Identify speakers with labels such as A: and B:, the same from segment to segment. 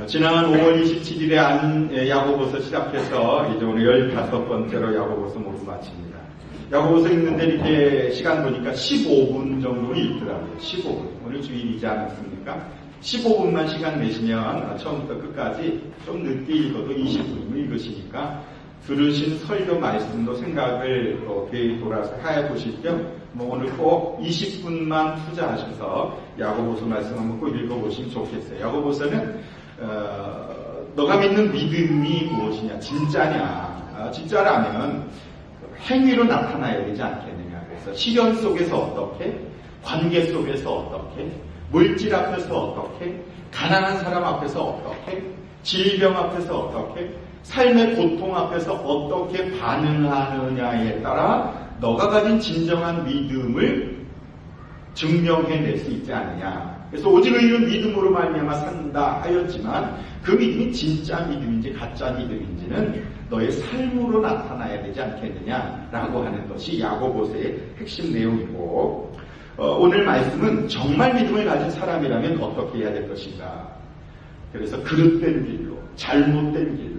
A: 지난 5월 27일에 야고보서 시작해서 이제 오늘 15번째로 야고보서 모두 마칩니다. 야고보서 읽는데 이렇게 시간 보니까 15분 정도 읽더라고요. 15분. 오늘 주일이지 않았습니까? 15분만 시간 내시면 처음부터 끝까지 좀 늦게 읽어도 20분을 읽으시니까 들으신 설교 말씀도 생각을 돌아서 해보실 겸 오늘 꼭 20분만 투자하셔서 야고보서 말씀 한번 꼭 읽어보시면 좋겠어요. 야고보서는 너가 믿는 믿음이 무엇이냐, 진짜냐, 진짜라면 행위로 나타나야 되지 않겠느냐. 그래서 시련 속에서 어떻게, 관계 속에서 어떻게, 물질 앞에서 어떻게, 가난한 사람 앞에서 어떻게, 질병 앞에서 어떻게, 삶의 고통 앞에서 어떻게 반응하느냐에 따라 너가 가진 진정한 믿음을 증명해낼 수 있지 않느냐. 그래서 오직 의인은 믿음으로 말미암아 산다 하였지만 그 믿음이 진짜 믿음인지 가짜 믿음인지는 너의 삶으로 나타나야 되지 않겠느냐라고 하는 것이 야고보서의 핵심 내용이고, 오늘 말씀은 정말 믿음을 가진 사람이라면 어떻게 해야 될 것인가. 그래서 그릇된 길로, 잘못된 길로,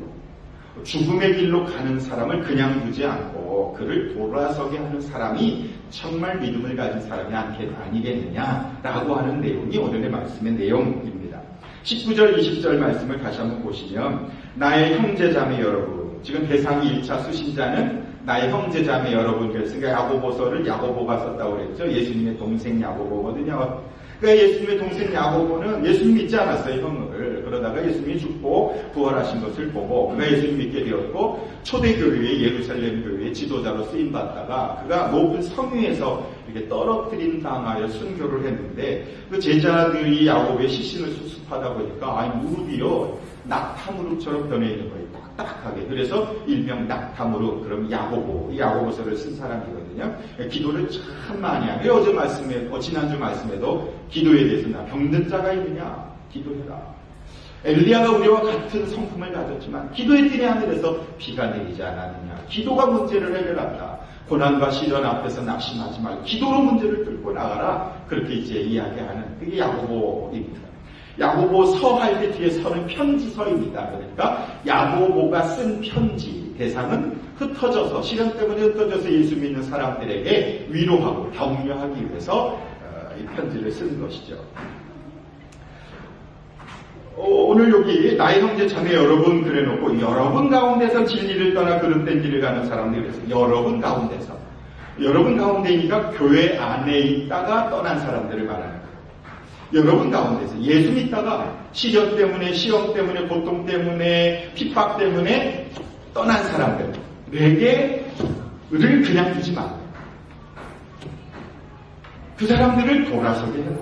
A: 죽음의 길로 가는 사람을 그냥 두지 않고 그를 돌아서게 하는 사람이 정말 믿음을 가진 사람이 아니겠느냐라고 하는 내용이 오늘의 말씀의 내용입니다. 19절, 20절 말씀을 다시 한번 보시면, 나의 형제자매 여러분, 지금 대상이 1차 수신자는 나의 형제자매 여러분, 그랬으니까 야고보서를 야고보가 썼다고 그랬죠. 예수님의 동생 야고보거든요. 그러니까 예수님의 동생 야고보는 예수님 믿지 않았어요, 형을. 그러다가 예수님이 죽고 부활하신 것을 보고 그가 예수님 믿게 되었고 초대교회의 예루살렘 교회의 지도자로 쓰임받다가 그가 높은 성 위에서 이렇게 떨어뜨림 당하여 순교를 했는데, 그 제자들이 야고보의 시신을 수습하다 보니까 무릎이요 낙타무릎처럼 변해 있는 거예요. 딱딱하게. 그래서 일명 낙타무릎, 그럼 야고보, 이 야고보서를 쓴 사람이거든요. 기도를 참 많이 하고, 어제 말씀에, 지난주 말씀에도 기도에 대해서 병든 자가 있느냐 기도해라. 엘리야가 우리와 같은 성품을 가졌지만 기도했더니 하늘에서 비가 내리지 않았느냐. 기도가 문제를 해결한다. 고난과 시련 앞에서 낙심하지 말고 기도로 문제를 뚫고 나가라. 그렇게 이제 이야기하는 그게 야고보입니다. 야고보서 할 때 뒤에 서는 편지서입니다. 그러니까 야고보가 쓴 편지, 대상은 흩어져서, 시련 때문에 흩어져서 예수 믿는 사람들에게 위로하고 격려하기 위해서 이 편지를 쓴 것이죠. 오늘 여기 나의 형제 자매 여러분 그래놓고 여러분 가운데서 진리를 떠나 그릇된 길을 가는 사람들이 그래서 여러분 가운데니까 교회 안에 있다가 떠난 사람들을 말하는 거예요. 여러분 가운데서 예수 믿다가 시련 때문에, 시험 때문에, 고통 때문에, 핍박 때문에 떠난 사람들, 내게를 그냥 두지 마. 그 사람들을 돌아서게 해라.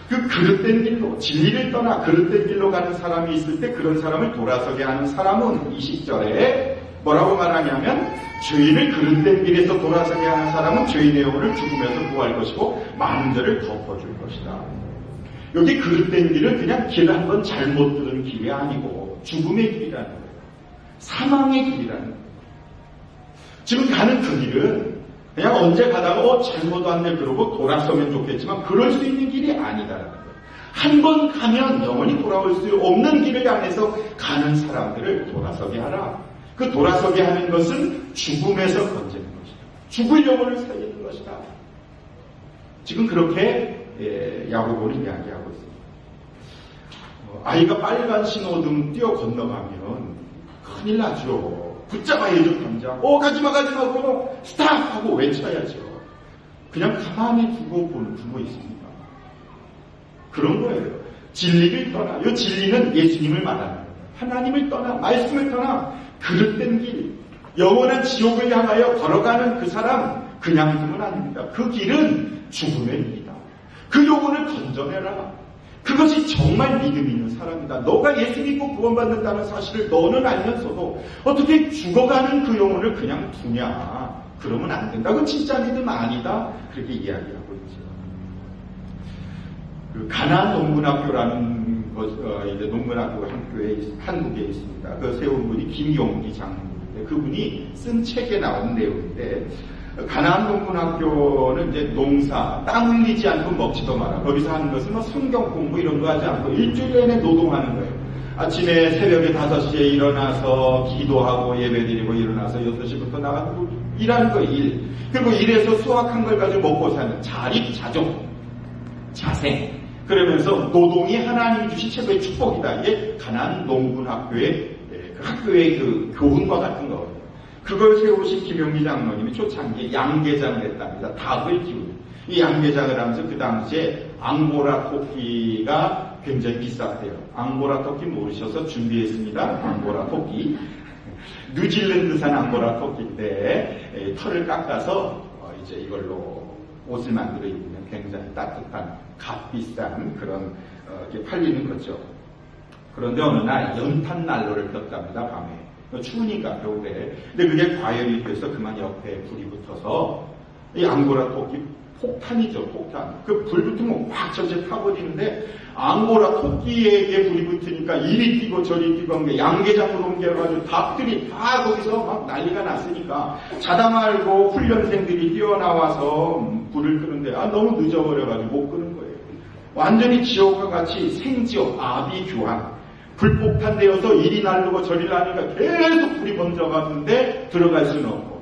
A: 그 그릇된 길로, 진리를 떠나 그릇된 길로 가는 사람이 있을 때 그런 사람을 돌아서게 하는 사람은 20절에 뭐라고 말하냐면, 죄인을 그릇된 길에서 돌아서게 하는 사람은 죄인의 영혼을 죽으면서 구할 것이고 많은 죄를 덮어줄 것이다. 여기 그릇된 길은 그냥 길 한번 잘못 들은 길이 아니고 죽음의 길이라는 거예요. 사망의 길이라는 거예요. 지금 가는 그 길은 그냥 언제 가다가 잘못 왔네 그러고 돌아서면 좋겠지만 그럴 수 있는 길이 아니다라는 거예요. 한 번 가면 영원히 돌아올 수 없는 길을 향해서 가는 사람들을 돌아서게 하라. 그 돌아서게 하는 것은 죽음에서 건지는 것이다. 죽을 영혼을 살리는 것이다. 지금 그렇게 야고보는 이야기하고 있습니다. 아이가 빨간 신호등 뛰어 건너가면 큰일 나죠. 붙잡아야죠, 당장. 가지마, 그러고 스탑! 하고 외쳐야죠. 그냥 가만히 두고 있습니다. 그런 거예요. 진리를 떠나, 이 진리는 예수님을 말하는 거예요. 하나님을 떠나, 말씀을 떠나, 그릇된 길, 영원한 지옥을 향하여 걸어가는 그 사람, 그냥 두면 아닙니다. 그 길은 죽음의 길이다. 그 영혼을 건져내라. 그것이 정말 믿음 있는 사람이다. 너가 예수 믿고 구원받는다는 사실을 너는 알면서도 어떻게 죽어가는 그 영혼을 그냥 두냐. 그러면 안 된다. 그건 진짜 믿음 아니다. 그렇게 이야기하고 있죠. 그 가나안 농문학교라는 이제 농문학교 학교에 한국에 있습니다. 그 세운 분이 김용기 장로인데 그분이 쓴 책에 나온 내용인데, 가나안 농문학교는 이제 농사, 땅 흘리지 않고 먹지도 마라. 거기서 하는 것은 성경 공부 이런 거 하지 않고 일주일 내내 노동하는 거예요. 아침에 새벽에 5시에 일어나서 기도하고 예배드리고 일어나서 6시부터 나가서 일하는 거예요, 일. 그리고 일해서 수확한 걸 가지고 먹고 사는 자립자족, 자생. 그러면서 노동이 하나님이 주신 최고의 축복이다. 이게 가나안 농군학교의 그 학교의 그 교훈과 같은 거거든요. 그걸 세우신 김용기 장로님이 초창기에 양계장을 했답니다. 닭을 키우는. 이 양계장을 하면서 그 당시에 앙고라 토끼가 굉장히 비쌌대요. 앙고라 토끼 모르셔서 준비했습니다. 앙고라 토끼. 뉴질랜드산 앙고라 토끼인데 털을 깎아서 이제 이걸로 옷을 만들어 입으면 굉장히 따뜻한 값비싼 그런 이렇게 팔리는 거죠. 그런데 어느 날 연탄 난로를 폈답니다. 밤에. 추우니까 겨울에. 근데 그게 과열이 돼서 그만 옆에 불이 붙어서 이 앙고라 토끼 폭탄이죠, 폭탄. 그 불 붙으면 확 전체 타버리는데 앙고라 토끼에게 불이 붙으니까 이리 뛰고 저리 뛰고 한 게 양계장으로 옮겨가지고 닭들이 다 거기서 막 난리가 났으니까 자다 말고 훈련생들이 뛰어나와서 불을 끄는데 너무 늦어버려가지고 못 끄는 거예요. 완전히 지옥과 같이 생지옥, 아비규환. 불폭탄 되어서 이리 날르고 저리 나니까 계속 불이 번져갔는데 들어갈 수는 없고.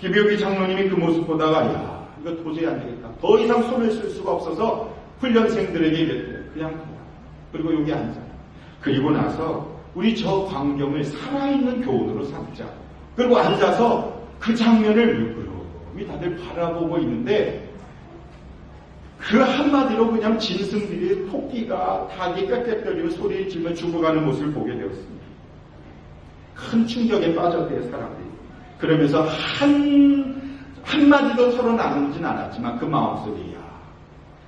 A: 김용기 장로님이 그 모습 보다가 야, 이거 도저히 안 되겠다. 더 이상 손을 쓸 수가 없어서 훈련생들에게 이랬대요. 그냥 둬. 그리고 여기 앉아. 그리고 나서 우리 저 광경을 살아있는 교훈으로 삼자. 그리고 앉아서 그 장면을 물끄러미 다들 바라보고 있는데 그 한마디로 그냥 짐승들이 토끼가 닭이 꽥꽥거리고 소리를 지르며 죽어가는 모습을 보게 되었습니다. 큰 충격에 빠졌대요, 사람들이. 그러면서 한마디도 서로 나누진 않았지만 그 마음속에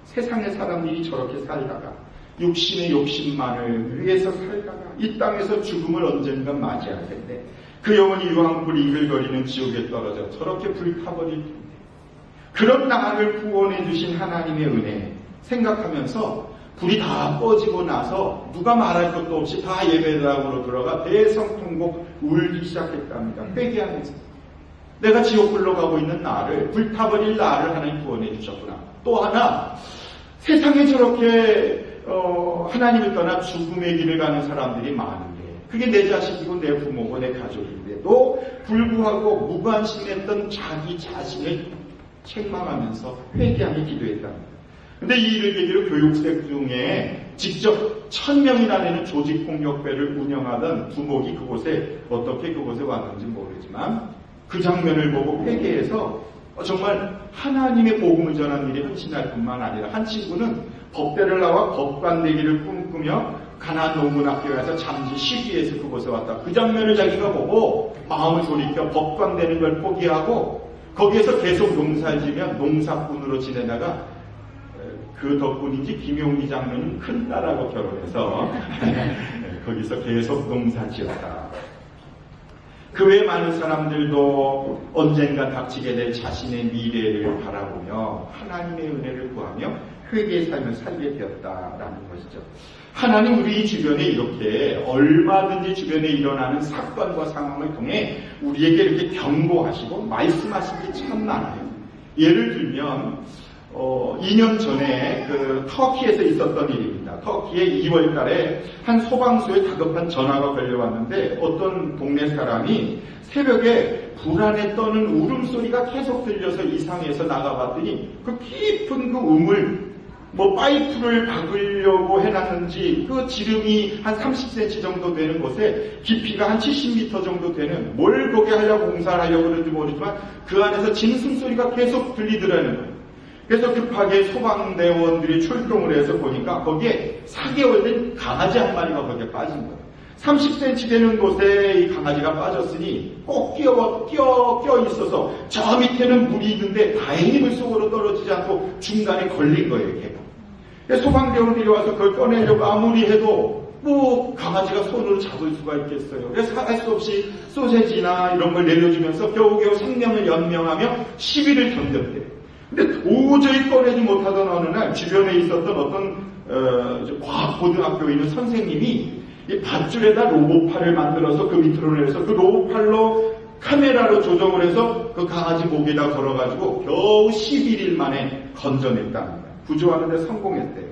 A: 세상의 사람들이 저렇게 살다가 육신의 욕심만을 위해서 살다가 이 땅에서 죽음을 언젠가 맞이할 텐데 그 영혼이 유황불이 이글거리는 지옥에 떨어져 저렇게 불타버릴 텐데 그런 나를 구원해 주신 하나님의 은혜 생각하면서 불이 다 꺼지고 나서 누가 말할 것도 없이 다 예배당으로 들어가 대성통곡 울기 시작했답니다. 회개하면서 내가 지옥불로 가고 있는 나를 불타버릴 나를 하나님 구원해 주셨구나. 또 하나 세상에 저렇게 하나님을 떠나 죽음의 길을 가는 사람들이 많은데 그게 내 자식이고 내 부모고 내 가족인데도 불구하고 무관심했던 자기 자신을 책망하면서 회개하며 기도했답니다. 근데 이 일을 계기로 교육생 중에 직접 1000명이나 되는 조직폭력배를 운영하던 두목이 그곳에 어떻게 그곳에 왔는지 모르지만 그 장면을 보고 회개해서 정말 하나님의 복음을 전하는 일에 헌신할 뿐만 아니라 한 친구는 법대를 나와 법관되기를 꿈꾸며 가나안 농군학교에 가서 잠시 쉬기 위해서 그곳에 왔다. 그 장면을 자기가 보고 마음을 돌이켜 법관되는 걸 포기하고 거기에서 계속 농사를 지며 농사꾼으로 지내다가 그 덕분인지 김용기 장로는 큰딸하고 결혼해서 거기서 계속 농사 지었다. 그 외 많은 사람들도 언젠가 닥치게 될 자신의 미래를 바라보며 하나님의 은혜를 구하며 회개의 삶을 살게 되었다라는 것이죠. 하나님 우리 주변에 이렇게 얼마든지 주변에 일어나는 사건과 상황을 통해 우리에게 이렇게 경고하시고 말씀하신 게 참 많아요. 예를 들면 2년 전에 그 터키에서 있었던 일입니다. 터키에 2월 달에 한 소방서에 다급한 전화가 걸려왔는데 어떤 동네 사람이 새벽에 불안에 떠는 울음소리가 계속 들려서 이상해서 나가봤더니 그 깊은 그 우물 파이프를 박으려고 해놨는지 그 지름이 한 30cm 정도 되는 곳에 깊이가 한 70m 정도 되는 뭘 거기 하려고 공사를 하려고 그러는지 모르지만 그 안에서 짐승소리가 계속 들리더라는 거예요. 그래서 급하게 소방대원들이 출동을 해서 보니까 거기에 4개월 된 강아지 한 마리가 거기에 빠진 거예요. 30cm 되는 곳에 이 강아지가 빠졌으니 꼭 껴 있어서 저 밑에는 물이 있는데 다행히 물속으로 떨어지지 않고 중간에 걸린 거예요, 걔가. 소방대원들이 와서 그걸 꺼내려고 아무리 해도 강아지가 손으로 잡을 수가 있겠어요. 그래서 할 수 없이 소세지나 이런 걸 내려주면서 겨우겨우 생명을 연명하며 시비를 견뎠대요. 근데 도저히 꺼내지 못하던 어느 날 주변에 있었던 어떤 과학고등학교에 있는 선생님이 이 밧줄에다 로봇팔을 만들어서 그 밑으로 내려서 그 로봇팔로 카메라로 조정을 해서 그 강아지 목에다 걸어가지고 겨우 11일 만에 건져냈답니다. 구조하는 데 성공했대요.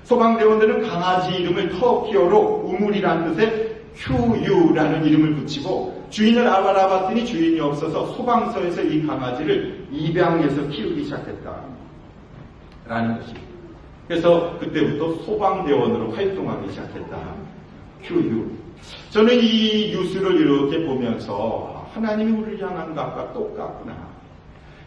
A: 소방대원들은 강아지 이름을 터키어로 우물이라는 뜻의 큐유라는 이름을 붙이고 주인을 알아봤더니 주인이 없어서 소방서에서 이 강아지를 입양해서 키우기 시작했다라는 것입니다. 그래서 그때부터 소방대원으로 활동하기 시작했다. 큐유. 저는 이 뉴스를 이렇게 보면서 하나님이 우리를 향한 것과 똑같구나.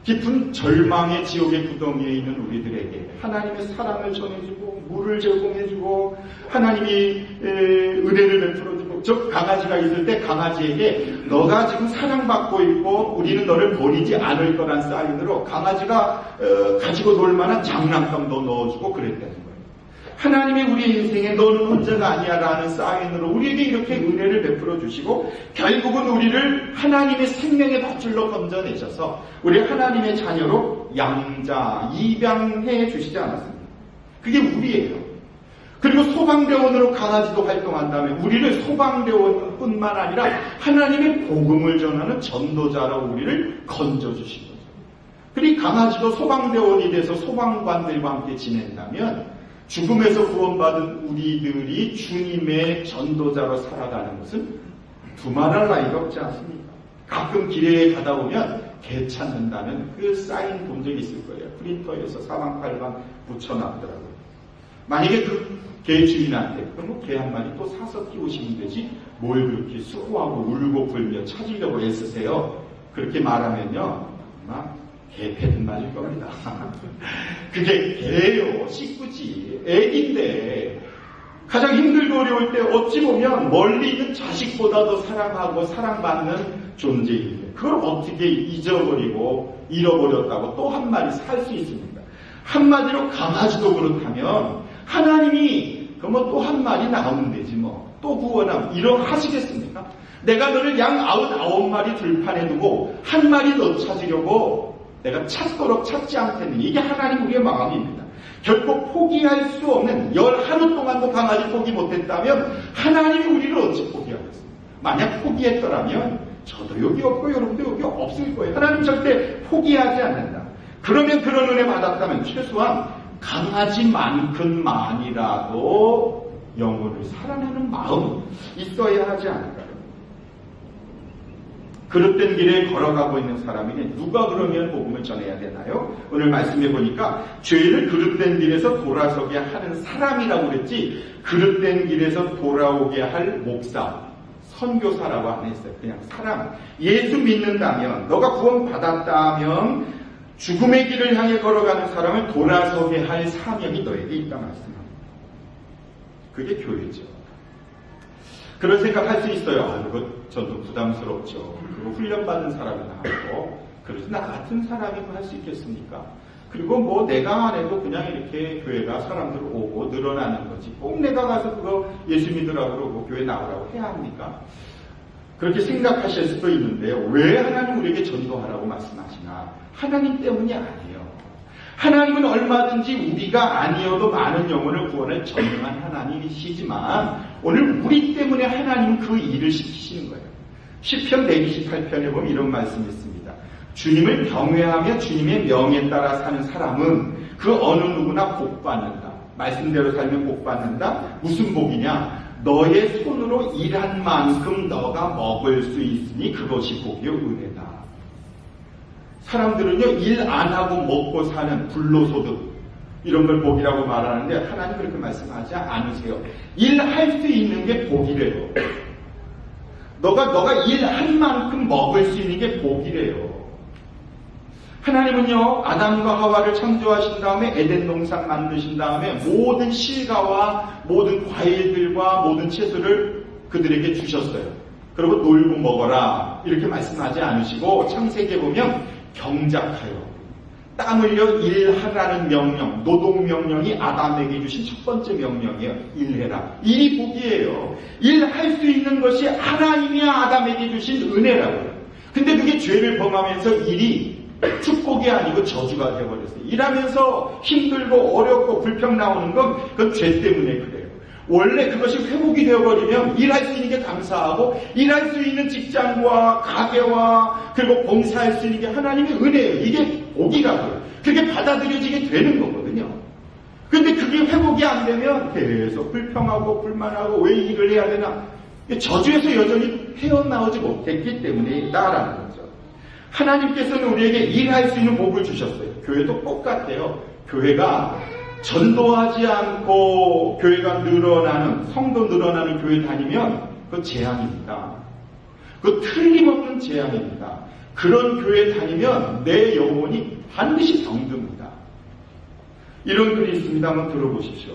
A: 깊은 절망의 지옥의 구덩이에 있는 우리들에게 하나님의 사랑을 전해주고 물을 제공해주고 하나님이 은혜를 베풀어주고 저 강아지가 있을 때 강아지에게 너가 지금 사랑받고 있고 우리는 너를 버리지 않을 거란 사인으로 강아지가 가지고 놀 만한 장난감도 넣어주고 그랬다는 거예요. 하나님이 우리 인생에 너는 혼자가 아니야 라는 사인으로 우리에게 이렇게 은혜를 베풀어 주시고 결국은 우리를 하나님의 생명의 밧줄로 건져내셔서 우리 하나님의 자녀로 양자, 입양해 주시지 않았습니까? 그게 우리예요. 그리고 소방대원으로 강아지도 활동한다면 우리를 소방대원뿐만 아니라 하나님의 복음을 전하는 전도자로 우리를 건져주신 거죠. 그리고 강아지도 소방대원이 돼서 소방관들과 함께 지낸다면 죽음에서 구원받은 우리들이 주님의 전도자로 살아가는 것은 두말할 나위가 없지 않습니까? 가끔 길에 가다 보면 개 찾는다는 그 사인 본 적이 있을 거예요. 프린터에서 사방팔방 붙여놨더라고요. 만약에 그 개 주인한테 그럼 개 한 마리 또 사서 키우시면 되지 뭘 그렇게 수고하고 울고 불며 찾으려고 애쓰세요. 그렇게 말하면요 아마 개 패든 맞을 겁니다. 그게 개예요. 식구지. 애기인데 가장 힘들고 어려울 때 어찌 보면 멀리 있는 자식보다도 사랑하고 사랑받는 존재인데 그걸 어떻게 잊어버리고 잃어버렸다고 또 한 마리 살 수 있습니까? 한마디로 강아지도 그렇다면 하나님이 그러면 또 한 마리 낳으면 되지 뭐 또 구원하면 이런 하시겠습니까? 내가 너를 양 99마리 들판에 두고 한 마리 너 찾으려고 내가 찾도록 찾지 않겠느니 이게 하나님 우리의 마음입니다. 결코 포기할 수 없는 11하루 동안도 강아지 포기 못했다면 하나님이 우리를 어찌 포기하겠습니까? 만약 포기했더라면 저도 여기 없고 여러분도 여기 없을 거예요. 하나님 절대 포기하지 않는다. 그러면 그런 은혜 받았다면 최소한 강아지만큼만이라도 영혼을 사랑하는 마음 있어야 하지 않을까요? 그릇된 길에 걸어가고 있는 사람에게 누가 그러면 복음을 전해야 되나요? 오늘 말씀해 보니까 죄를 그릇된 길에서 돌아서게 하는 사람이라고 그랬지 그릇된 길에서 돌아오게 할 목사, 선교사라고 안 했어요. 그냥 사람. 예수 믿는다면 너가 구원 받았다면 죽음의 길을 향해 걸어가는 사람을 돌아서게 할 사명이 너에게 있다 말씀합니다. 그게 교회죠. 그런 생각할 수 있어요. 그거 저도 부담스럽죠. 그리고 훈련받은 사람이 나오고 그래서 나 같은 사람이 할 수 있겠습니까? 그리고 뭐 내가 안 해도 그냥 이렇게 교회가 사람들 오고 늘어나는 거지 꼭 내가 가서 그거 예수 믿으라고 그러고 교회 나오라고 해야 합니까? 그렇게 생각하실 수도 있는데요. 왜 하나님 우리에게 전도하라고 말씀하시나? 하나님 때문이 아니에요. 하나님은 얼마든지 우리가 아니어도 많은 영혼을 구원할 전능한 하나님이시지만 오늘 우리 때문에 하나님은 그 일을 시키시는 거예요. 시편 128편에 보면 이런 말씀이 있습니다. 주님을 경외하며 주님의 명에 따라 사는 사람은 그 어느 누구나 복 받는다. 말씀대로 살면 복 받는다. 무슨 복이냐? 너의 손으로 일한 만큼 너가 먹을 수 있으니 그것이 복이요 은혜다. 사람들은요 일 안 하고 먹고 사는 불로소득 이런 걸 복이라고 말하는데 하나님 그렇게 말씀하지 않으세요. 일할 수 있는 게 복이래요. 너가 일한 만큼 먹을 수 있는 게 복이래요. 하나님은요 아담과 하와를 창조하신 다음에 에덴 동산 만드신 다음에 모든 실과와 모든 과일들과 모든 채소를 그들에게 주셨어요. 그리고 놀고 먹어라 이렇게 말씀하지 않으시고 창세기에 보면 경작하여 땀 흘려 일하라는 명령, 노동 명령이 아담에게 주신 첫 번째 명령이에요. 일해라. 일이 복이에요. 일할 수 있는 것이 하나님이 아담에게 주신 은혜라고요. 근데 그게 죄를 범하면서 일이 축복이 아니고 저주가 되어버렸어요. 일하면서 힘들고 어렵고 불평 나오는 건 그건 죄 때문에 그래요. 원래 그것이 회복이 되어버리면 일할 수 있는 게 감사하고 일할 수 있는 직장과 가게와 그리고 봉사할 수 있는 게 하나님의 은혜예요. 이게 복이라고요. 그게 받아들여지게 되는 거거든요. 근데 그게 회복이 그게 안 되면 계속 불평하고 불만하고 왜 일을 해야 되나? 저주에서 여전히 헤어나오지 못했기 때문이다라는 거죠. 하나님께서는 우리에게 일할 수 있는 복을 주셨어요. 교회도 똑같아요. 교회가 전도하지 않고 교회가 늘어나는, 성도 늘어나는 교회 다니면 그건 재앙입니다. 그 틀림없는 재앙입니다. 그런 교회 다니면 내 영혼이 반드시 병듭니다. 이런 글이 있습니다. 한번 들어보십시오.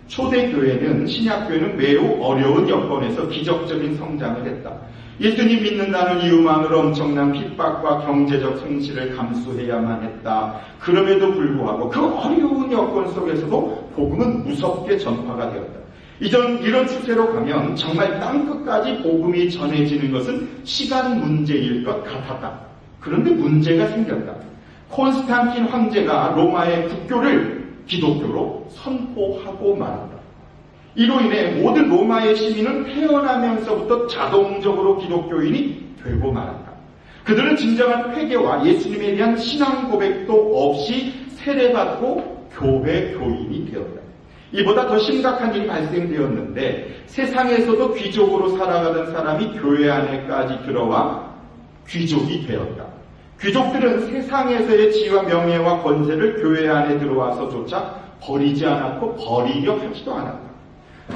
A: 초대교회는, 신약교회는 매우 어려운 여건에서 기적적인 성장을 했다. 예수님 믿는다는 이유만으로 엄청난 핍박과 경제적 손실을 감수해야만 했다. 그럼에도 불구하고 그 어려운 여건 속에서도 복음은 무섭게 전파가 되었다. 이런 추세로 가면 정말 땅끝까지 복음이 전해지는 것은 시간 문제일 것 같았다. 그런데 문제가 생겼다. 콘스탄틴 황제가 로마의 국교를 기독교로 선포하고 말았다. 이로 인해 모든 로마의 시민은 태어나면서부터 자동적으로 기독교인이 되고 말았다. 그들은 진정한 회개와 예수님에 대한 신앙 고백도 없이 세례받고 교회 교인이 되었다. 이보다 더 심각한 일이 발생되었는데 세상에서도 귀족으로 살아가던 사람이 교회 안에까지 들어와 귀족이 되었다. 귀족들은 세상에서의 지위와 명예와 권세를 교회 안에 들어와서조차 버리지 않았고 버리려 하지도 않았다.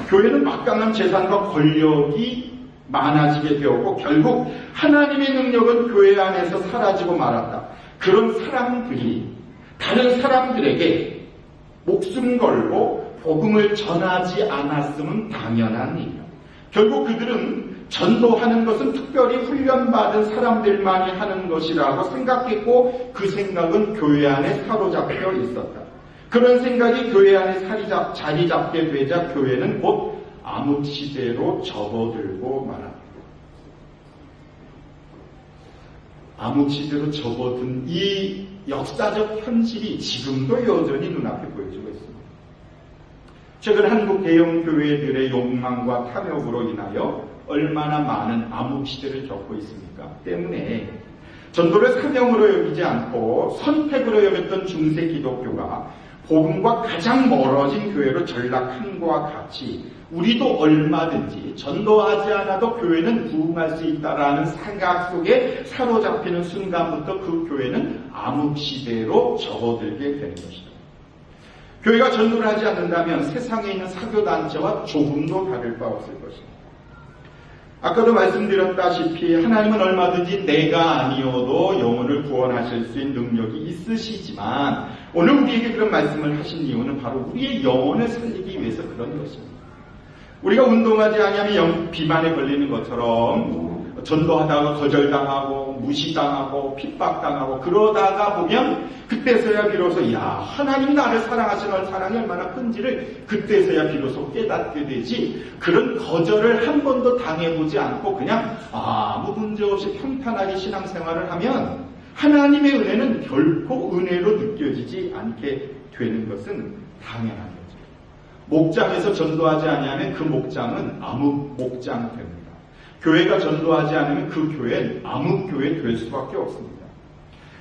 A: 교회는 막강한 재산과 권력이 많아지게 되었고 결국 하나님의 능력은 교회 안에서 사라지고 말았다. 그런 사람들이 다른 사람들에게 목숨 걸고 복음을 전하지 않았으면 당연한 일이야. 결국 그들은 전도하는 것은 특별히 훈련받은 사람들만이 하는 것이라고 생각했고 그 생각은 교회 안에 사로잡혀 있었다. 그런 생각이 교회 안에 자리 잡게 되자 교회는 곧 암흑시대로 접어들고 말았다. 암흑시대로 접어든 이 역사적 현실이 지금도 여전히 눈앞에 보여지고 있습니다. 최근 한국 대형 교회들의 욕망과 탐욕으로 인하여 얼마나 많은 암흑시대를 겪고 있습니까? 때문에 전도를 사명으로 여기지 않고 선택으로 여겼던 중세 기독교가 복음과 가장 멀어진 교회로 전락한 것과 같이 우리도 얼마든지 전도하지 않아도 교회는 부흥할 수 있다라는 생각 속에 사로잡히는 순간부터 그 교회는 암흑시대로 접어들게 되는 것이다. 교회가 전도를 하지 않는다면 세상에 있는 사교단체와 조금도 다를 바 없을 것입니다. 아까도 말씀드렸다시피 하나님은 얼마든지 내가 아니어도 영혼을 구원하실 수 있는 능력이 있으시지만 오늘 우리에게 그런 말씀을 하신 이유는 바로 우리의 영혼을 살리기 위해서 그런 것입니다. 우리가 운동하지 않으면 비만에 걸리는 것처럼 전도하다가 거절당하고 무시당하고 핍박당하고 그러다가 보면 그때서야 비로소 하나님 나를 사랑하시는 사랑이 얼마나 큰지를 그때서야 비로소 깨닫게 되지 그런 거절을 한 번도 당해보지 않고 그냥 아무 문제 없이 평탄하게 신앙생활을 하면 하나님의 은혜는 결코 은혜로 느껴지지 않게 되는 것은 당연한 거죠. 목장에서 전도하지 아니하면 그 목장은 암흑 목장 됩니다. 교회가 전도하지 않으면 그 교회는 암흑교회 될 수밖에 없습니다.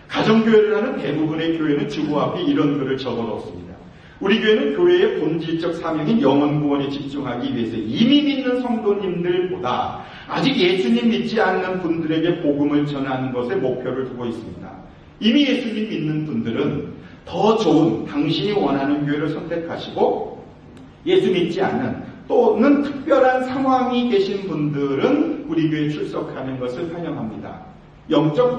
A: 가정교회를 하는 대부분의 교회는 주보 앞에 이런 글을 적어놓습니다. 우리 교회는 교회의 본질적 사명인 영혼구원에 집중하기 위해서 이미 믿는 성도님들보다 아직 예수님 믿지 않는 분들에게 복음을 전하는 것에 목표를 두고 있습니다. 이미 예수님 믿는 분들은 더 좋은 당신이 원하는 교회를 선택하시고 예수 믿지 않는 또는 특별한 상황이 계신 분들은 우리 교회에 출석하는 것을 환영합니다. 영적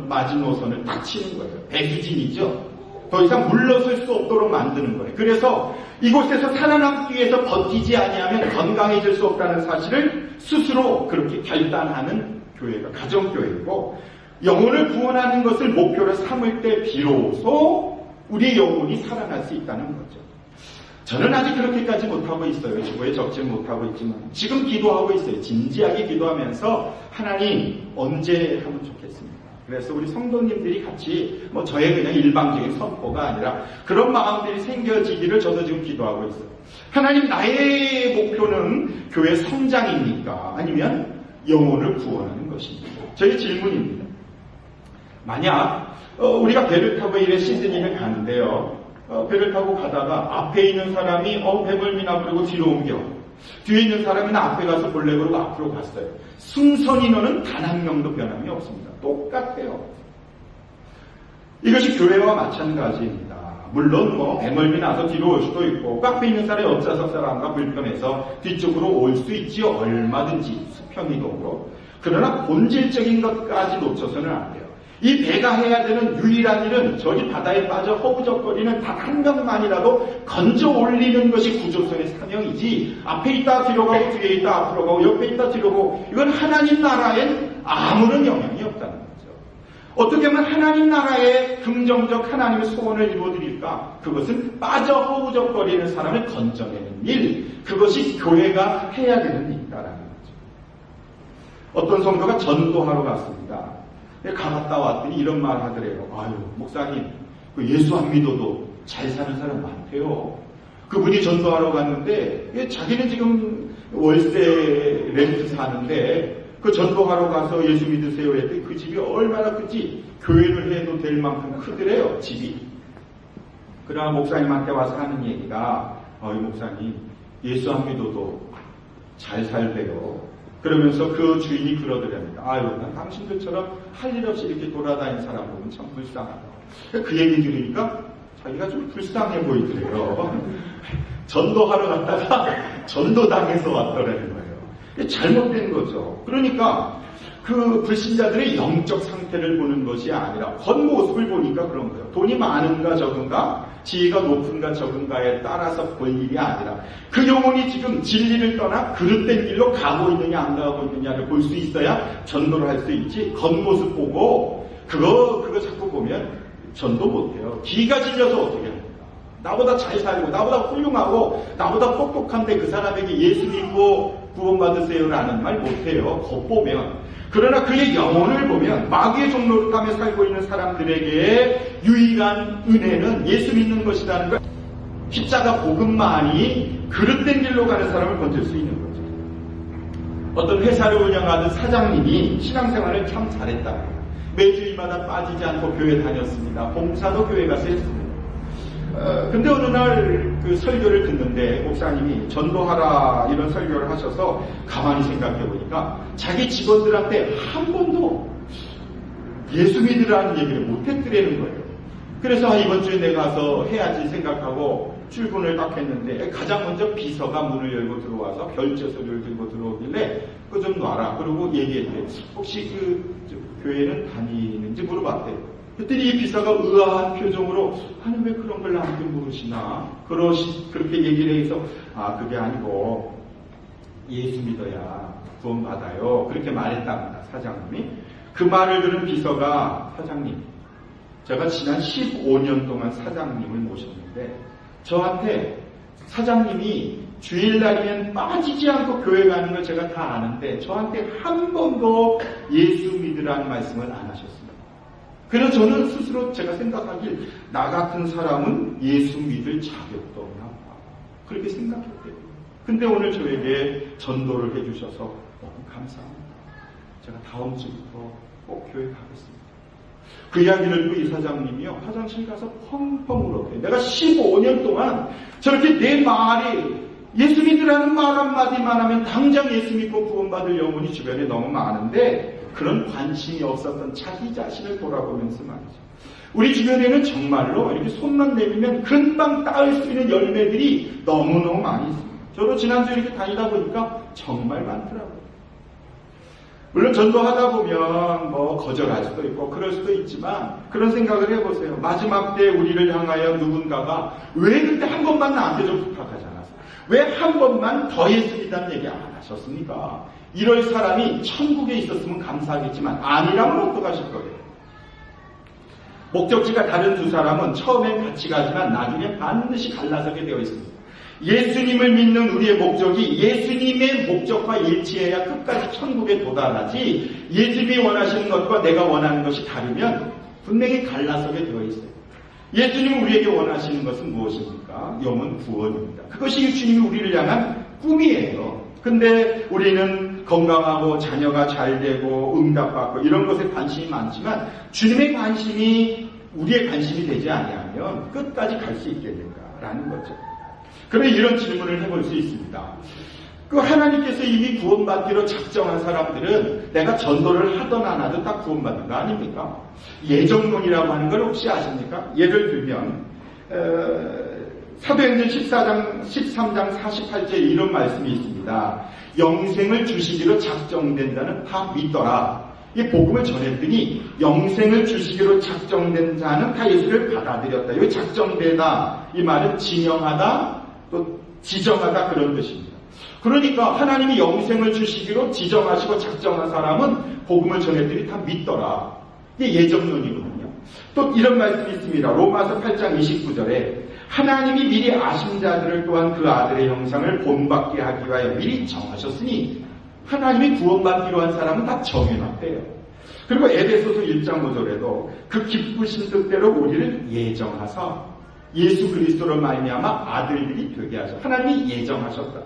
A: 마지노선을 딱 치는 거예요. 배수진이죠. 더 이상 물러설 수 없도록 만드는 거예요. 그래서 이곳에서 살아남기 위해서 버티지 아니하면 건강해질 수 없다는 사실을 스스로 그렇게 결단하는 교회가 가정교회이고 영혼을 구원하는 것을 목표로 삼을 때 비로소 우리의 영혼이 살아날 수 있다는 거죠. 저는 아직 그렇게까지 못하고 있어요. 주보에 적지 못하고 있지만 지금 기도하고 있어요. 진지하게 기도하면서 하나님 언제 하면 좋겠습니다. 그래서 우리 성도님들이 같이 저의 그냥 일방적인 선포가 아니라 그런 마음들이 생겨지기를 저도 지금 기도하고 있어요. 하나님 나의 목표는 교회 성장입니까? 아니면 영혼을 구원하는 것입니까? 저희 질문입니다. 만약 우리가 배를 타고 이래 시드니를 가는데요. 배를 타고 가다가 앞에 있는 사람이 배멀미나 그러고 뒤로 옮겨. 뒤에 있는 사람은 앞에 가서 볼래 그러고 앞으로 갔어요. 승선 인원은 단 한 명도 변함이 없습니다. 똑같아요. 이것이 교회와 마찬가지입니다. 물론 배멀미 나서 뒤로 올 수도 있고 앞에 있는 사람이 옆좌석 사람과 불편해서 뒤쪽으로 올 수 있지요. 얼마든지 수평이동으로. 그러나 본질적인 것까지 놓쳐서는 안 돼요. 이 배가 해야 되는 유일한 일은 저기 바다에 빠져 허우적거리는 단 한 명만이라도 건져 올리는 것이 구조선의 사명이지, 앞에 있다 뒤로 가고 뒤에 있다 앞으로 가고 옆에 있다 뒤로 가고, 이건 하나님 나라엔 아무런 영향이 없다는 거죠. 어떻게 하면 하나님 나라의 긍정적 하나님의 소원을 이루어드릴까? 그것은 빠져 허우적거리는 사람을 건져내는 일, 그것이 교회가 해야 되는 일이다라는 거죠. 어떤 성도가 전도하러 갔습니다. 가갔다 왔더니 이런 말 하더래요. 아유, 목사님, 예수 안 믿어도 잘 사는 사람 많대요. 그분이 전도하러 갔는데 자기는 지금 월세 렌트 사는데 그 전도하러 가서 예수 믿으세요 했더니 그 집이 얼마나 크지? 교회를 해도 될 만큼 크더래요, 집이. 그러나 목사님한테 와서 하는 얘기가, 목사님, 예수 안 믿어도 잘 살대요. 그러면서 그 주인이 그러더랍니다. 아유, 난 당신들처럼 할 일 없이 이렇게 돌아다니는 사람 보면 참 불쌍하다. 그 얘기 들으니까 자기가 좀 불쌍해 보이더래요. 전도하러 갔다가 전도당해서 왔더라는 거예요. 잘못된 거죠. 그러니까 그 불신자들의 영적 상태를 보는 것이 아니라 겉모습을 보니까 그런 거예요. 돈이 많은가 적은가, 지위가 높은가 적은가에 따라서 볼 일이 아니라 그 영혼이 지금 진리를 떠나 그릇된 길로 가고 있느냐 안 가고 있느냐를 볼 수 있어야 전도를 할 수 있지, 겉모습 보고 그거 자꾸 보면 전도 못해요. 기가 질려서 어떻게 합니까? 나보다 잘 살고 나보다 훌륭하고 나보다 똑똑한데 그 사람에게 예수 믿고 구원받으세요라는 말 못해요. 겉보면. 그러나 그의 영혼을 보면 마귀의 종노릇하며 살고 있는 사람들에게 유일한 은혜는 예수 믿는 것이라는 걸, 십자가 복음만이 그릇된 길로 가는 사람을 건질 수 있는 거죠. 어떤 회사를 운영하는 사장님이 신앙생활을 참 잘했다. 매주일마다 빠지지 않고 교회 다녔습니다. 봉사도 교회 가서 했습니다. 근데 어느 날 그 설교를 듣는데 목사님이 전도하라 이런 설교를 하셔서 가만히 생각해 보니까 자기 직원들한테 한 번도 예수 믿으라는 얘기를 못 했더라는 거예요. 그래서 이번 주에 내가 가서 해야지 생각하고 출근을 딱 했는데 가장 먼저 비서가 문을 열고 들어와서 결제서를 들고 들어오길래 그거 좀 놔라. 그러고 얘기했대. 혹시 그 교회는 다니는지 물어봤대요. 그랬더니 이 비서가 의아한 표정으로, 아니 왜 그런 걸 나한테 물으시나? 그렇게 얘기를 해서, 그게 아니고 예수 믿어야 구원 받아요. 그렇게 말했답니다, 사장님이. 그 말을 들은 비서가, 사장님, 제가 지난 15년 동안 사장님을 모셨는데 저한테 사장님이 주일날이면 빠지지 않고 교회 가는 걸 제가 다 아는데 저한테 한 번도 예수 믿으라는 말씀을 안 하셨습니다. 그래서 저는 스스로 제가 생각하길, 나 같은 사람은 예수 믿을 자격도 없나 봐. 그렇게 생각했대요. 근데 오늘 저에게 전도를 해주셔서 너무 감사합니다. 제가 다음 주부터 꼭 교회 가겠습니다. 그 이야기를 듣고 이 사장님이요, 화장실 가서 펑펑 울었대요. 내가 15년 동안 저렇게 내 말이 예수 믿으라는 말 한마디만 하면 당장 예수 믿고 구원받을 영혼이 주변에 너무 많은데 그런 관심이 없었던 자기 자신을 돌아보면서 말이죠. 우리 주변에는 정말로 이렇게 손만 내밀면 금방 따을 수 있는 열매들이 너무너무 많이 있습니다. 저도 지난주에 이렇게 다니다 보니까 정말 많더라고요. 물론 전도하다 보면 거절할 수도 있고 그럴 수도 있지만 그런 생각을 해보세요. 마지막 때 우리를 향하여 누군가가 왜 그때 한 번만 나한테 좀 부탁하지 않았어? 왜 한 번만 더 예수 믿다는 얘기 안 하셨습니까? 이럴 사람이 천국에 있었으면 감사하겠지만 아니라면 어떡하실 거예요? 목적지가 다른 두 사람은 처음엔 같이 가지만 나중에 반드시 갈라서게 되어 있습니다. 예수님을 믿는 우리의 목적이 예수님의 목적과 일치해야 끝까지 천국에 도달하지, 예수님이 원하시는 것과 내가 원하는 것이 다르면 분명히 갈라서게 되어 있어요. 예수님이 우리에게 원하시는 것은 무엇입니까? 영혼 구원입니다. 그것이 주님이 우리를 향한 꿈이에요. 근데 우리는 건강하고 자녀가 잘 되고 응답받고 이런 것에 관심이 많지만 주님의 관심이 우리의 관심이 되지 아니하면 끝까지 갈 수 있겠는가라는 거죠. 그러면 이런 질문을 해볼 수 있습니다. 그 하나님께서 이미 구원받기로 작정한 사람들은 내가 전도를 하든 안 하든 다 구원받는 거 아닙니까? 예정론이라고 하는 걸 혹시 아십니까? 예를 들면 사도행전 13장 48절에 이런 말씀이 있습니다. 영생을 주시기로 작정된 자는 다 믿더라. 이 복음을 전했더니 영생을 주시기로 작정된 자는 다 예수를 받아들였다. 이 작정되다, 이 말은 지명하다 또 지정하다 그런 뜻입니다. 그러니까 하나님이 영생을 주시기로 지정하시고 작정한 사람은 복음을 전했더니 다 믿더라. 이게 예정론이거든요. 또 이런 말씀이 있습니다. 로마서 8장 29절에 하나님이 미리 아신 자들을 또한 그 아들의 형상을 본받게 하기 위하여 미리 정하셨으니 하나님이 구원받기로 한 사람은 다 정해놨대요. 그리고 에베소서 1장 5절에도 그 기쁘신 뜻대로 우리를 예정하사 예수 그리스도로 말미암아 아들들이 되게 하셔. 하나님이 예정하셨다.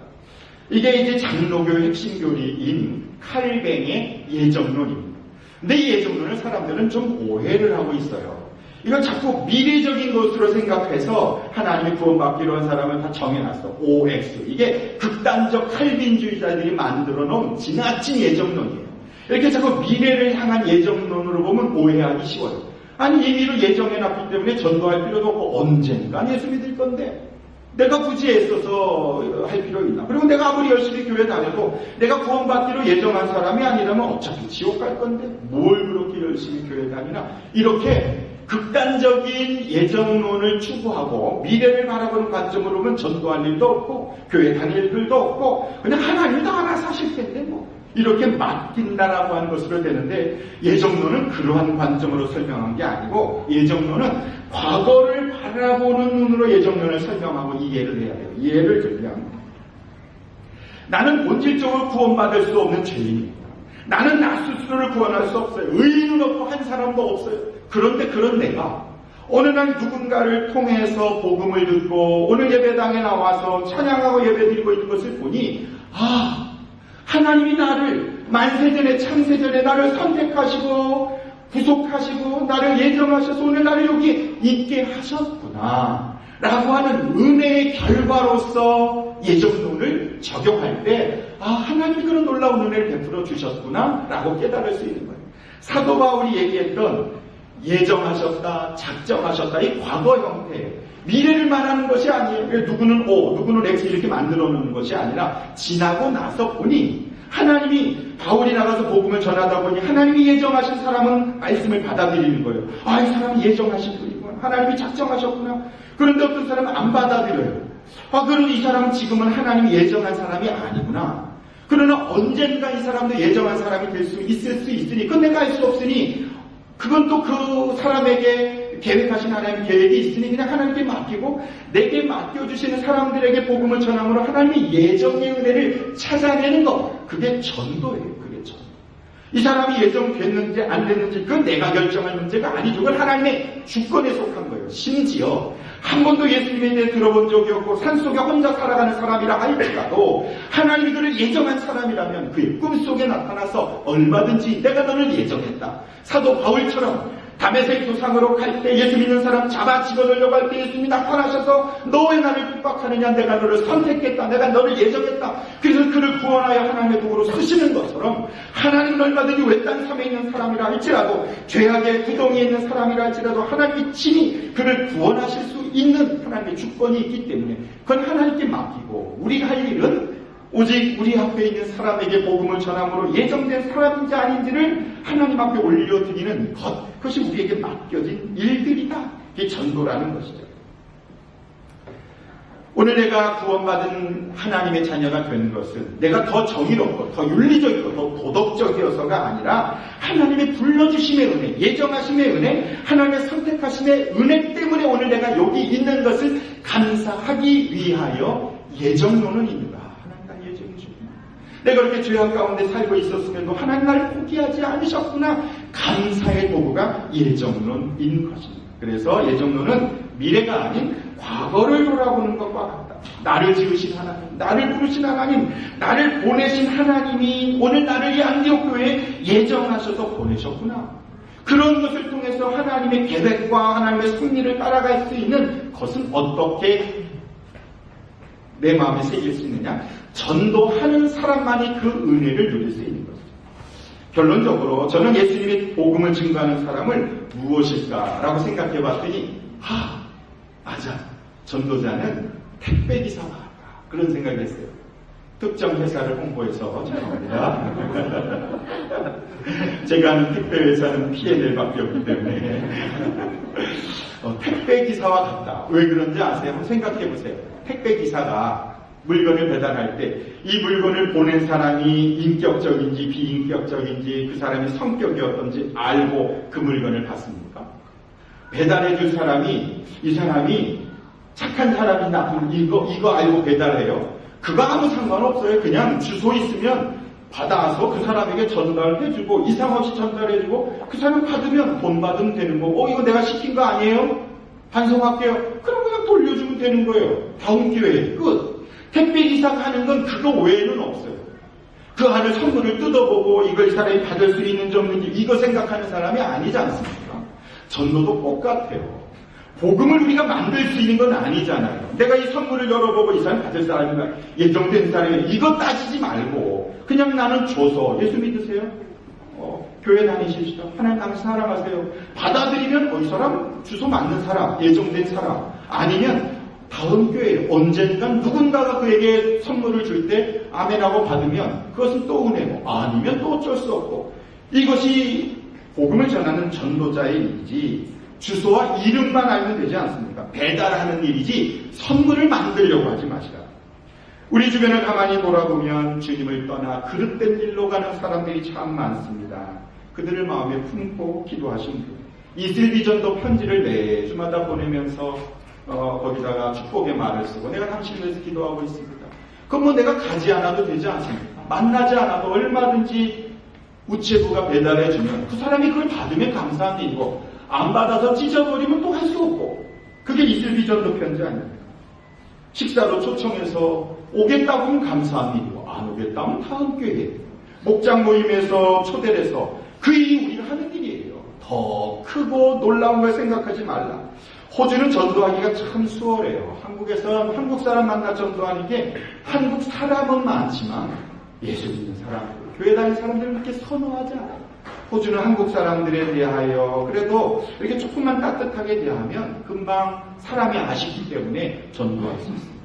A: 이게 이제 장로교의 핵심 교리인 칼뱅의 예정론입니다. 근데 이 예정론을 사람들은 좀 오해를 하고 있어요. 이걸 자꾸 미래적인 것으로 생각해서 하나님이 구원받기로 한 사람을 다 정해놨어. OX. 이게 극단적 칼빈주의자들이 만들어 놓은 지나친 예정론이에요. 이렇게 자꾸 미래를 향한 예정론으로 보면 오해하기 쉬워요. 아니 임의로 예정해놨기 때문에 전도할 필요도 없고 언젠가 예수 믿을 건데 내가 굳이 애써서 할 필요 있나? 그리고 내가 아무리 열심히 교회 다녀도 내가 구원받기로 예정한 사람이 아니라면 어차피 지옥 갈 건데 뭘 그렇게 열심히 교회 다니나? 이렇게 극단적인 예정론을 추구하고 미래를 바라보는 관점으로 보면 전도할 일도 없고 교회 다닐 일도 없고 그냥 하나님이 다 알아서 하실 텐데 뭐 이렇게 맡긴다라고 하는 것으로 되는데 예정론은 그러한 관점으로 설명한 게 아니고 예정론은 과거를 바라보는 눈으로 예정론을 설명하고 이해를 해야 돼요. 예를 들면 나는 본질적으로 구원받을 수 없는 죄인입니다. 나는 나 스스로를 구원할 수 없어요. 의인은 없고 한 사람도 없어요. 그런데 그런 내가 어느 날 누군가를 통해서 복음을 듣고 오늘 예배당에 나와서 찬양하고 예배드리고 있는 것을 보니 하나님이 나를 만세전에 창세전에 나를 선택하시고 구속하시고 나를 예정하셔서 오늘 나를 여기 있게 하셨구나 라고 하는 은혜의 결과로서 예정론을 적용할 때 하나님이 그런 놀라운 은혜를 베풀어 주셨구나 라고 깨달을 수 있는 거예요. 사도 바울이 얘기했던 예정하셨다, 작정하셨다 이 과거 형태예요. 미래를 말하는 것이 아니에요. 누구는 O, 누구는 X 이렇게 만들어 놓는 것이 아니라 지나고 나서 보니 하나님이 바울이 나가서 복음을 전하다 보니 하나님이 예정하신 사람은 말씀을 받아들이는 거예요. 이 사람이 예정하신 분이구나. 하나님이 작정하셨구나. 그런데 어떤 사람은 안 받아들여요. 그럼 이 사람은 지금은 하나님이 예정한 사람이 아니구나. 그러나 언젠가 이 사람도 예정한 사람이 될 수 있을 수 있으니 그건 내가 알 수 없으니 그건 또 그 사람에게 계획하신 하나님 계획이 있으니 그냥 하나님께 맡기고 내게 맡겨주시는 사람들에게 복음을 전함으로 하나님의 예정의 은혜를 찾아내는 것 그게 전도예요. 그게 전도. 이 사람이 예정됐는지 안 됐는지 그건 내가 결정할 문제가 아니죠. 그건 하나님의 주권에 속한 거예요. 심지어 한 번도 예수님에 대해 들어본 적이 없고 산속에 혼자 살아가는 사람이라 할지라도 하나님이 그를 예정한 사람이라면 그의 꿈속에 나타나서 얼마든지 내가 너를 예정했다. 사도 바울처럼 다메섹 도상으로 갈 때 예수 믿는 사람 잡아 집어넣으려고 할 때 예수님이 나타나셔서 너 왜 나를 핍박하느냐 내가 너를 선택했다. 내가 너를 예정했다. 그래서 그를 구원하여 하나님의 도구로 쓰시는 것처럼 하나님은 얼마든지 외딴 섬에 있는 사람이라 할지라도 죄악의 구덩이에 있는 사람이라 할지라도 하나님이 친히 그를 구원하실 수 있는 하나님의 주권이 있기 때문에 그건 하나님께 맡기고 우리가 할 일은 오직 우리 앞에 있는 사람에게 복음을 전함으로 예정된 사람인지 아닌지를 하나님 앞에 올려드리는 것 그것이 우리에게 맡겨진 일들이다. 이게 전도라는 것이죠. 오늘 내가 구원받은 하나님의 자녀가 된 것은 내가 더 정의롭고 더 윤리적이고 더 도덕적이어서가 아니라 하나님의 불러주심의 은혜, 예정하심의 은혜, 하나님의 선택하심의 은혜 때문에 오늘 내가 여기 있는 것을 감사하기 위하여 예정론은 있는가. 내가 그렇게 죄악 가운데 살고 있었음에도 하나님 나를 포기하지 않으셨구나. 감사의 도구가 예정론인 것입니다. 그래서 예정론은 미래가 아닌 과거를 돌아보는 것과 같다. 나를 지으신 하나님, 나를 부르신 하나님, 나를 보내신 하나님이 오늘 나를 이 안디옥 교회에 예정하셔서 보내셨구나. 그런 것을 통해서 하나님의 계획과 하나님의 섭리를 따라갈 수 있는 것은 어떻게 내 마음에 새길 수 있느냐? 전도하는 사람만이 그 은혜를 누릴 수 있는 것이죠. 결론적으로 저는 예수님의 복음을 증거하는 사람을 무엇일까라고 생각해 봤더니 맞아. 전도자는 택배기사가 같다. 그런 생각이 했어요. 특정 회사를 홍보해서 죄송합니다. 제가 아는 택배 회사는 피해낼 밖에 없기 때문에 택배기사와 같다. 왜 그런지 아세요? 한번 생각해 보세요. 택배기사가 물건을 배달할 때 이 물건을 보낸 사람이 인격적인지 비인격적인지 그 사람의 성격이 어떤지 알고 그 물건을 받습니까? 배달해 줄 사람이 이 사람이 착한 사람이 나쁜 이거 알고 배달해요. 그거 아무 상관없어요. 그냥 주소 있으면 받아서 그 사람에게 전달해주고 이상 없이 전달해주고 그 사람 받으면 돈 받으면 되는 거고 이거 내가 시킨 거 아니에요? 반성할게요. 그럼 그냥 돌려주면 되는 거예요. 다음 기회에 끝. 택배기사가 하는 건 그거 외에는 없어요. 그 안에 선물을 뜯어보고 이걸 이 사람이 받을 수 있는지 없는지 이거 생각하는 사람이 아니지 않습니까? 전도도 똑같아요. 복음을 우리가 만들 수 있는 건 아니잖아요. 내가 이 선물을 열어보고 이 사람 받을 사람인가 예정된 사람이 이거 따지지 말고 그냥 나는 줘서 예수 믿으세요? 교회 다니십시오. 하나님 당신 사랑하세요. 받아들이면 이 사람 주소 맞는 사람, 예정된 사람 아니면 다음 교회에 언젠간 누군가가 그에게 선물을 줄 때 아멘하고 받으면 그것은 또 은혜고 아니면 또 어쩔 수 없고 이것이 복음을 전하는 전도자의 일이지 주소와 이름만 알면 되지 않습니까? 배달하는 일이지 선물을 만들려고 하지 마시라. 우리 주변을 가만히 돌아보면 주님을 떠나 그릇된 일로 가는 사람들이 참 많습니다. 그들을 마음에 품고 기도하신 분. 이슬비전도 편지를 매주마다 보내면서 거기다가 축복의 말을 쓰고 내가 당신을 위해서 기도하고 있습니다. 그럼 뭐 내가 가지 않아도 되지 않습니까? 만나지 않아도 얼마든지 우체부가 배달해주면 그 사람이 그걸 받으면 감사한 일이고 안 받아서 찢어버리면 또 할 수 없고 그게 이슬비전도 편지 아닙니까? 식사로 초청해서 오겠다고 하면 감사한 일이고 안 오겠다 하면 다음 교회에 목장 모임에서 초대를 해서 그 일이 우리가 하는 일이에요. 더 크고 놀라운 걸 생각하지 말라. 호주는 전도하기가 참 수월해요. 한국에서 한국 사람 만나 전도하는 게 한국 사람은 많지만 예수 믿는 사람, 교회 다니는 사람들은 그렇게 선호하지 않아요. 호주는 한국 사람들에 대하여 그래도 이렇게 조금만 따뜻하게 대하면 금방 사람이 아쉽기 때문에 전도할 수 있습니다.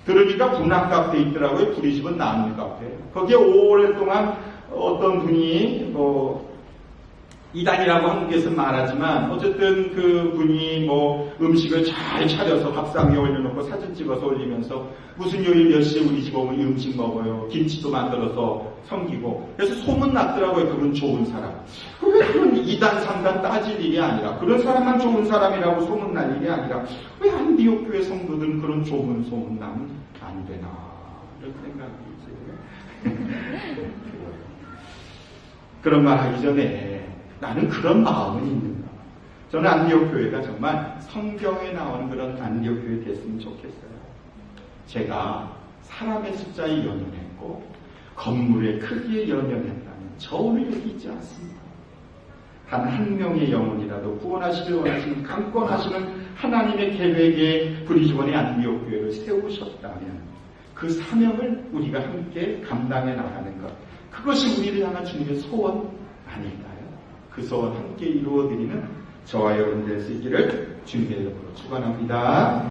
A: 그러니까 분학 카페 있더라고요. 부리집은 나눔 카페. 거기에 오랫동안 어떤 분이 이단이라고 한국에서 말하지만 어쨌든 그 분이 음식을 잘 차려서 밥상 위에 올려놓고 사진 찍어서 올리면서 무슨 요일 몇 시에 우리 집 오면 이 음식 먹어요. 김치도 만들어서 섬기고 그래서 소문 났더라고요. 그분 좋은 사람. 왜 그런 이단 상단 따질 일이 아니라 그런 사람만 좋은 사람이라고 소문 날 일이 아니라 왜 안디옥 교회 성도들은 그런 좋은 소문 나면 안 되나 이런 생각이 있어요. 그런 말 하기 전에 나는 그런 마음은 있는가. 저는 안디옥 교회가 정말 성경에 나오는 그런 안디옥 교회 됐으면 좋겠어요. 제가 사람의 숫자에 연연했고 건물의 크기에 연연했다면 저 오늘 여기 있지 않습니다. 단 한 명의 영혼이라도 구원하시길 원하시는 강권하시는 하나님의 계획에 브리즈번의 안디옥 교회를 세우셨다면 그 사명을 우리가 함께 감당해 나가는 것, 그것이 우리를 향한 주님의 소원 아닐까요? 그 소원 함께 이루어드리는 저와 여러분 될 수 있기를 주님의 이름으로 축원합니다.